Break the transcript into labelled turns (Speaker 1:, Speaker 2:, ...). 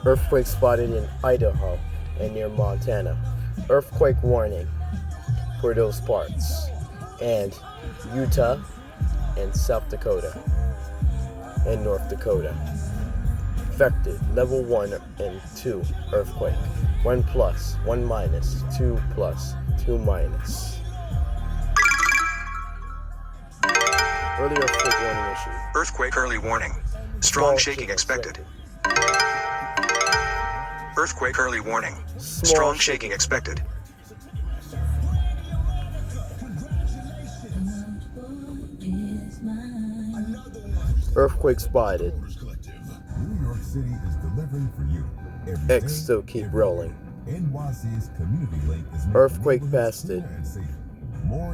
Speaker 1: Earthquake spotted in Idaho and near Montana. Earthquake warning for those parts. And Utah and South Dakota and North Dakota. Affected level 1 and 2 earthquake. 1 plus, 1 minus, 2 plus, 2 minus. Early earthquake warning issued.
Speaker 2: Earthquake early warning. Strong shaking expected. Earthquake early warning. Strong shaking expected.
Speaker 1: Earthquake spotted.
Speaker 3: New York City is delivering for you.
Speaker 1: X still keep rolling.
Speaker 3: NYC's community link is
Speaker 1: Earthquake past it.
Speaker 3: more